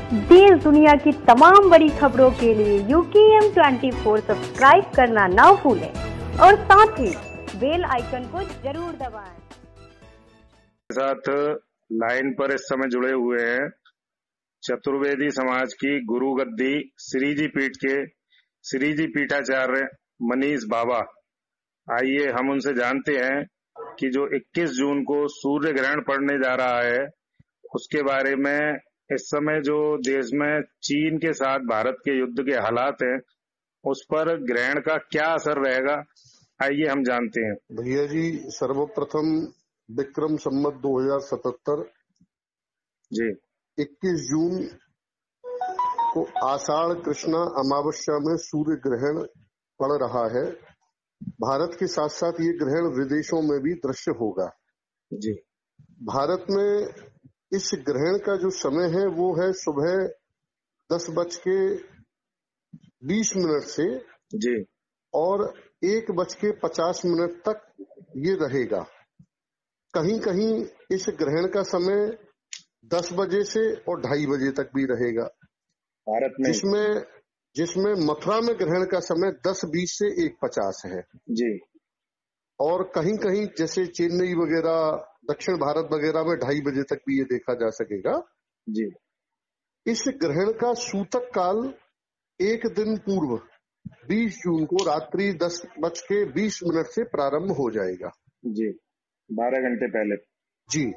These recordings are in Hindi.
देश दुनिया की तमाम बड़ी खबरों के लिए UKM 24 सब्सक्राइब करना ना भूलें और साथ ही बेल आइकन को जरूर दबाएं। साथ लाइन पर इस समय जुड़े हुए हैं चतुर्वेदी समाज की गुरु गद्दी श्रीजी पीठ के श्रीजी पीठाचार्य मनीष बाबा। आइए हम उनसे जानते हैं कि जो 21 जून को सूर्य ग्रहण पड़ने जा रहा है उसके बारे में, इस समय जो देश में चीन के साथ भारत के युद्ध के हालात हैं उस पर ग्रहण का क्या असर रहेगा, आइए हम जानते हैं। भैया जी, सर्वप्रथम विक्रम संवत 2077 जी 21 जून को आषाढ़ कृष्णा अमावस्या में सूर्य ग्रहण पड़ रहा है। भारत के साथ साथ ये ग्रहण विदेशों में भी दृश्य होगा। जी भारत में इस ग्रहण का जो समय है वो है सुबह 10:20 से जी और 1:50 तक ये रहेगा। कहीं कहीं इस ग्रहण का समय 10 बजे से और 2:30 बजे तक भी रहेगा। भारत में जिसमें मथुरा में ग्रहण का समय 10:20 से 1:50 है जी, और कहीं कहीं जैसे चेन्नई वगैरह दक्षिण भारत वगैरह में 2:30 बजे तक भी ये देखा जा सकेगा। जी इस ग्रहण का सूतक काल एक दिन पूर्व 20 जून को रात्रि 10:20 से प्रारंभ हो जाएगा। जी 12 घंटे पहले। जी,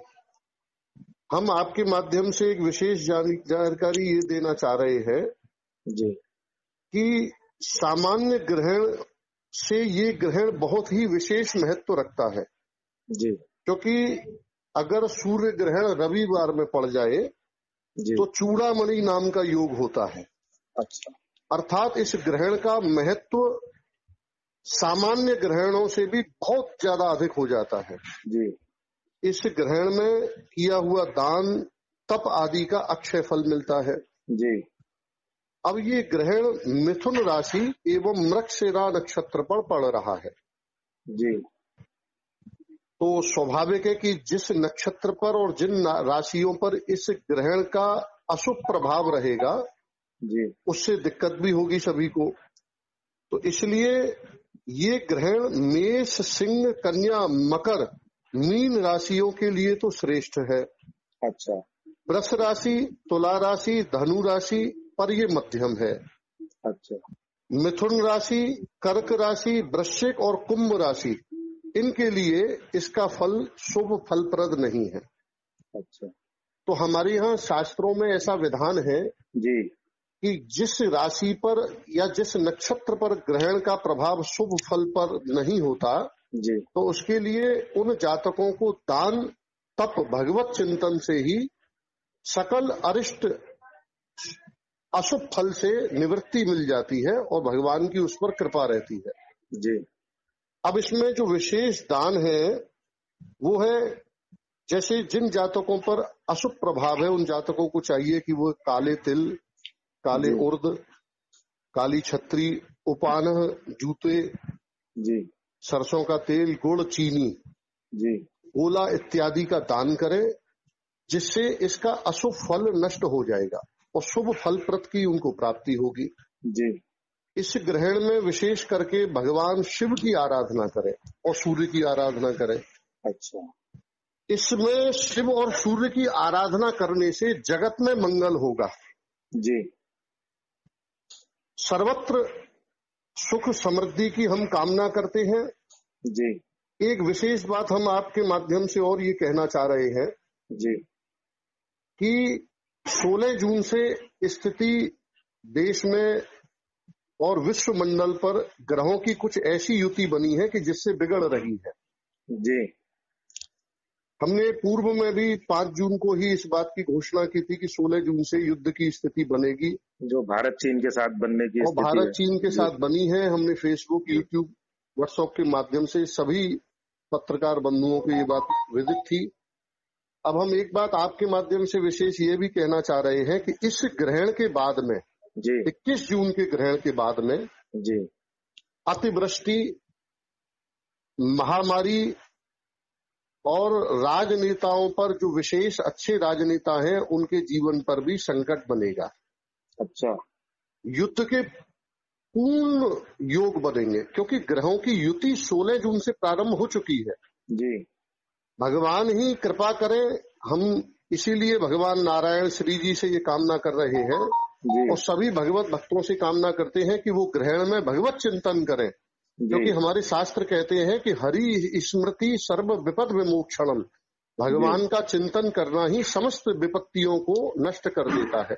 हम आपके माध्यम से एक विशेष जानकारी ये देना चाह रहे हैं जी कि सामान्य ग्रहण से ये ग्रहण बहुत ही विशेष महत्व रखता है। जी क्योंकि अगर सूर्य ग्रहण रविवार में पड़ जाए तो चूड़ामणि नाम का योग होता है। अच्छा, अर्थात इस ग्रहण का महत्व सामान्य ग्रहणों से भी बहुत ज्यादा अधिक हो जाता है। जी इस ग्रहण में किया हुआ दान तप आदि का अक्षय फल मिलता है। जी अब ये ग्रहण मिथुन राशि एवं मृगशिरा नक्षत्र पर पड़ रहा है। जी, तो स्वाभाविक है कि जिस नक्षत्र पर और जिन राशियों पर इस ग्रहण का अशुभ प्रभाव रहेगा जी उससे दिक्कत भी होगी सभी को। तो इसलिए ये ग्रहण मेष, सिंह, कन्या, मकर, मीन राशियों के लिए तो श्रेष्ठ है। अच्छा, वृष राशि, तुला राशि, धनु राशि पर ये मध्यम है। अच्छा, मिथुन राशि, कर्क राशि, वृश्चिक और कुंभ राशि इनके लिए इसका फल शुभ फलप्रद नहीं है। अच्छा, तो हमारे यहाँ शास्त्रों में ऐसा विधान है जी कि जिस राशि पर या जिस नक्षत्र पर ग्रहण का प्रभाव शुभ फल पर नहीं होता जी, तो उसके लिए उन जातकों को दान तप भगवत चिंतन से ही सकल अरिष्ट अशुभ फल से निवृत्ति मिल जाती है और भगवान की उस पर कृपा रहती है। जी। अब इसमें जो विशेष दान है वो है, जैसे जिन जातकों पर अशुभ प्रभाव है उन जातकों को चाहिए कि वो काले तिल, काले उर्द, काली छत्री, उपानह, जूते, जी सरसों का तेल, गुड़, चीनी, जी गोला इत्यादि का दान करें, जिससे इसका अशुभ फल नष्ट हो जाएगा और शुभ फलप्रद की उनको प्राप्ति होगी। जी। इस ग्रहण में विशेष करके भगवान शिव की आराधना करें और सूर्य की आराधना करें। अच्छा, इसमें शिव और सूर्य की आराधना करने से जगत में मंगल होगा। जी सर्वत्र सुख समृद्धि की हम कामना करते हैं। जी एक विशेष बात हम आपके माध्यम से और ये कहना चाह रहे हैं जी कि 16 जून से स्थिति देश में और विश्व मंडल पर ग्रहों की कुछ ऐसी युति बनी है कि जिससे बिगड़ रही है। जी। हमने पूर्व में भी 5 जून को ही इस बात की घोषणा की थी कि 16 जून से युद्ध की स्थिति बनेगी, जो भारत चीन के साथ बनने की और भारत चीन के साथ बनी है। हमने फेसबुक, यूट्यूब, व्हाट्सएप के माध्यम से सभी पत्रकार बंधुओं को ये बात विदित थी। अब हम एक बात आपके माध्यम से विशेष ये भी कहना चाह रहे हैं कि इस ग्रहण के बाद में, 21 जून के ग्रहण के बाद में जी अतिवृष्टि, महामारी और राजनेताओं पर, जो विशेष अच्छे राजनेता हैं, उनके जीवन पर भी संकट बनेगा। अच्छा। युद्ध के पूर्ण योग बनेंगे, क्योंकि ग्रहों की युति 16 जून से प्रारंभ हो चुकी है। जी भगवान ही कृपा करें, हम इसीलिए भगवान नारायण श्री जी से ये कामना कर रहे हैं जी और सभी भगवत भक्तों से कामना करते हैं कि वो ग्रहण में भगवत चिंतन करें, क्योंकि जी हमारे शास्त्र कहते हैं कि हरि स्मृति सर्व विपद विमोक्षणम, भगवान का चिंतन करना ही समस्त विपत्तियों को नष्ट कर देता है।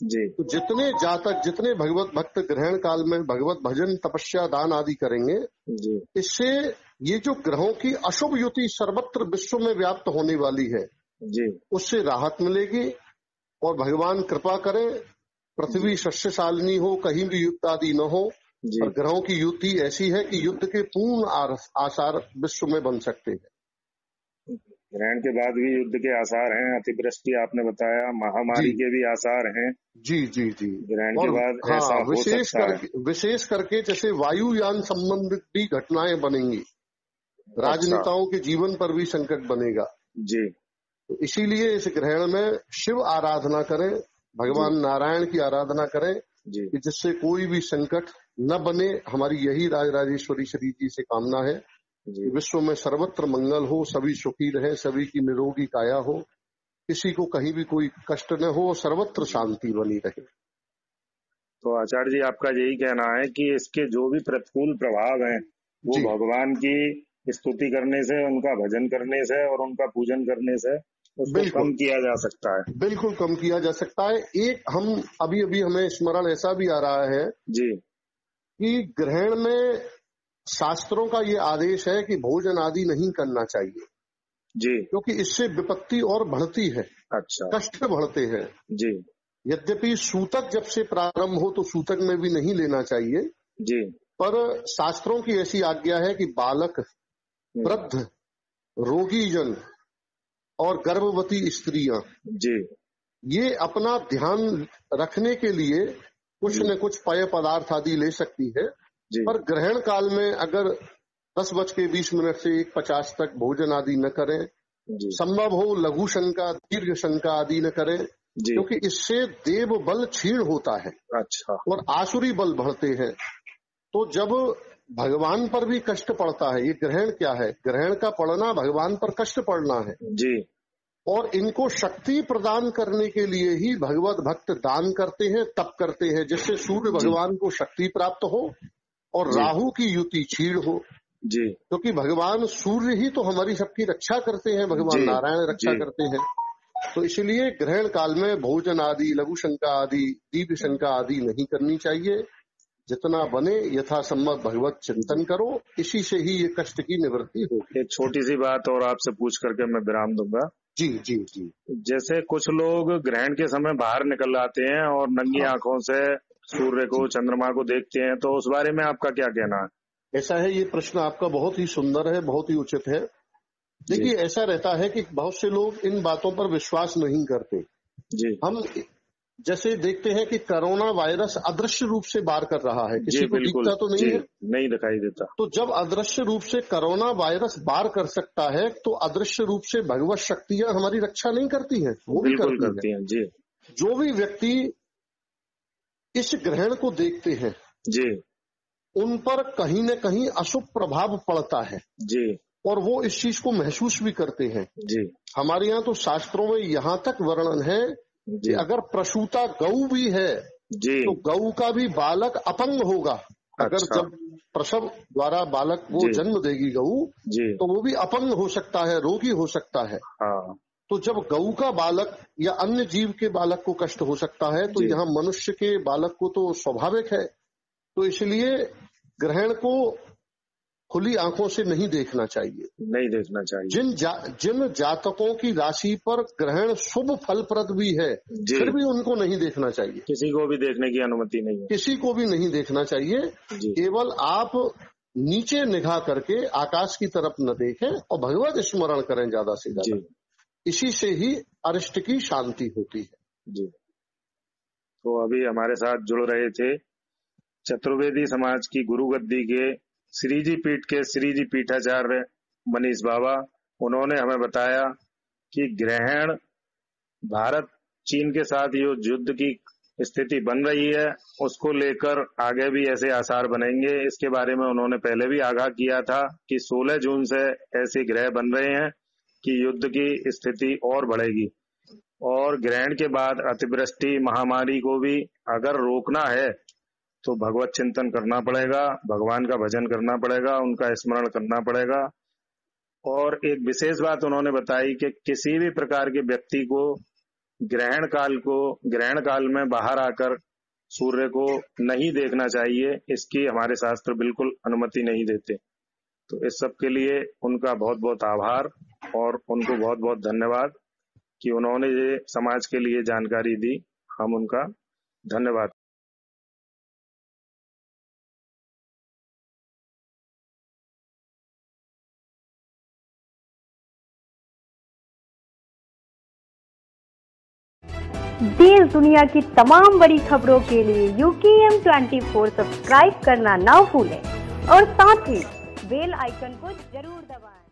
जी तो जितने जातक, जितने भगवत भक्त ग्रहण काल में भगवत भजन, तपस्या, दान आदि करेंगे, जी इससे ये जो ग्रहों की अशुभ युति सर्वत्र विश्व में व्याप्त होने वाली है, जी उससे राहत मिलेगी। और भगवान कृपा करें, पृथ्वी शस्यशालिनी हो, कहीं भी युद्ध आदि न हो, जी और ग्रहों की युति ऐसी है कि युद्ध के पूर्ण आसार विश्व में बन सकते हैं। ग्रहण के बाद भी युद्ध के आसार हैं, अतिवृष्टि आपने बताया, महामारी जी के भी आसार हैं। जी जी जी ग्रहण के और बाद ऐसा हो सकता है। विशेष करके जैसे वायुयान संबंधित भी घटनाएं बनेंगी, राजनेताओं के जीवन पर भी संकट बनेगा। जी तो इसीलिए इस ग्रहण में शिव आराधना करें, भगवान नारायण की आराधना करें, जी कि जिससे कोई भी संकट न बने। हमारी यही राजराजेश्वरी श्री जी से कामना है जी कि विश्व में सर्वत्र मंगल हो, सभी सुखी रहे, सभी की निरोगी काया हो, किसी को कहीं भी कोई कष्ट न हो, सर्वत्र शांति बनी रहे। तो आचार्य जी, आपका यही कहना है कि इसके जो भी प्रतिकूल प्रभाव हैं वो जी भगवान की स्तुति करने से, उनका भजन करने से और उनका पूजन करने से उसको बिल्कुल कम किया जा सकता है। बिल्कुल कम किया जा सकता है। एक हम अभी हमें स्मरण ऐसा भी आ रहा है जी कि ग्रहण में शास्त्रों का ये आदेश है कि भोजन आदि नहीं करना चाहिए, जी क्योंकि इससे विपत्ति और बढ़ती है, अच्छा कष्ट बढ़ते हैं। जी यद्यपि सूतक जब से प्रारंभ हो तो सूतक में भी नहीं लेना चाहिए, जी पर शास्त्रों की ऐसी आज्ञा है कि बालक, वृद्ध, रोगी जन और गर्भवती स्त्रियां, जी ये अपना ध्यान रखने के लिए कुछ न कुछ पेय पदार्थ आदि ले सकती है। जी पर ग्रहण काल में अगर 10:20 से 1:50 तक भोजन आदि न करें, जी संभव हो लघु शंका, दीर्घ शंका आदि न करें, जी क्योंकि इससे देव बल क्षीण होता है अच्छा और आसुरी बल बढ़ते हैं। तो जब भगवान पर भी कष्ट पड़ता है, ये ग्रहण क्या है, ग्रहण का पड़ना भगवान पर कष्ट पड़ना है, जी और इनको शक्ति प्रदान करने के लिए ही भगवत भक्त दान करते हैं, तप करते हैं, जिससे सूर्य भगवान को शक्ति प्राप्त हो और जी राहु की युति क्षीण हो। जी क्योंकि भगवान सूर्य ही तो हमारी सबकी रक्षा करते हैं, भगवान जी नारायण रक्षा जी करते हैं। तो इसलिए ग्रहण काल में भोजन आदि, लघु शंका आदि, दीर्घ शंका आदि नहीं करनी चाहिए। जितना बने यथासंभव भगवत चिंतन करो, इसी से ही ये कष्ट की निवृत्ति होगी। एक छोटी सी बात और आपसे पूछ करके मैं विराम दूंगा। जी जी जी जैसे कुछ लोग ग्रहण के समय बाहर निकल आते हैं और नंगी आंखों से सूर्य को, चंद्रमा को देखते हैं, तो उस बारे में आपका क्या कहना है? ऐसा है, ये प्रश्न आपका बहुत ही सुंदर है, बहुत ही उचित है। देखिए, ऐसा रहता है कि बहुत से लोग इन बातों पर विश्वास नहीं करते। जी हम जैसे देखते हैं कि कोरोना वायरस अदृश्य रूप से वार कर रहा है, किसी जी को बिल्कुल दिखता तो नहीं जी, है। नहीं दिखाई देता। तो जब अदृश्य रूप से कोरोना वायरस वार कर सकता है, तो अदृश्य रूप से भगवत शक्तियां हमारी रक्षा नहीं करती हैं, वो भी बिल्कुल करती करती हैं जी जो भी व्यक्ति इस ग्रहण को देखते हैं, जी उन पर कहीं न कहीं अशुभ प्रभाव पड़ता है जी और वो इस चीज को महसूस भी करते हैं। जी हमारे यहाँ तो शास्त्रों में यहाँ तक वर्णन है कि जी अगर प्रसूता गऊ भी है जी तो गऊ का भी बालक अपंग होगा। अगर अच्छा। जब प्रसव द्वारा बालक वो जी। जन्म देगी गऊ, जी तो वो भी अपंग हो सकता है, रोगी हो सकता है। हाँ तो जब गऊ का बालक या अन्य जीव के बालक को कष्ट हो सकता है, तो जी। यहाँ मनुष्य के बालक को तो स्वाभाविक है। तो इसलिए ग्रहण को खुली आंखों से नहीं देखना चाहिए। नहीं देखना चाहिए। जिन जातकों की राशि पर ग्रहण शुभ फलप्रद भी है, जी। फिर भी उनको नहीं देखना चाहिए। किसी को भी देखने की अनुमति नहीं है। किसी को भी नहीं देखना चाहिए। जी केवल आप नीचे निगाह करके आकाश की तरफ न देखें और भगवत स्मरण करें ज्यादा से जी ज्यादा। इसी से ही अरिष्ट की शांति होती है। जी। तो अभी हमारे साथ जुड़ रहे थे चतुर्वेदी समाज की गुरु गद्दी के श्रीजी पीठ के श्रीजी पीठाचार्य मनीष बाबा, उन्होंने हमें बताया कि ग्रहण भारत चीन के साथ ये युद्ध की स्थिति बन रही है, उसको लेकर आगे भी ऐसे आसार बनेंगे। इसके बारे में उन्होंने पहले भी आगाह किया था कि 16 जून से ऐसे ग्रह बन रहे हैं कि युद्ध की स्थिति और बढ़ेगी और ग्रहण के बाद अतिवृष्टि महामारी को भी अगर रोकना है तो भगवत चिंतन करना पड़ेगा, भगवान का भजन करना पड़ेगा, उनका स्मरण करना पड़ेगा। और एक विशेष बात उन्होंने बताई कि किसी भी प्रकार के व्यक्ति को ग्रहण काल में बाहर आकर सूर्य को नहीं देखना चाहिए, इसकी हमारे शास्त्र बिल्कुल अनुमति नहीं देते। तो इस सब के लिए उनका बहुत बहुत आभार और उनको बहुत बहुत धन्यवाद कि उन्होंने ये समाज के लिए जानकारी दी। हम उनका धन्यवाद। देश दुनिया की तमाम बड़ी खबरों के लिए UKM 24 सब्सक्राइब करना ना भूलें और साथ ही बेल आइकन को जरूर दबाएं।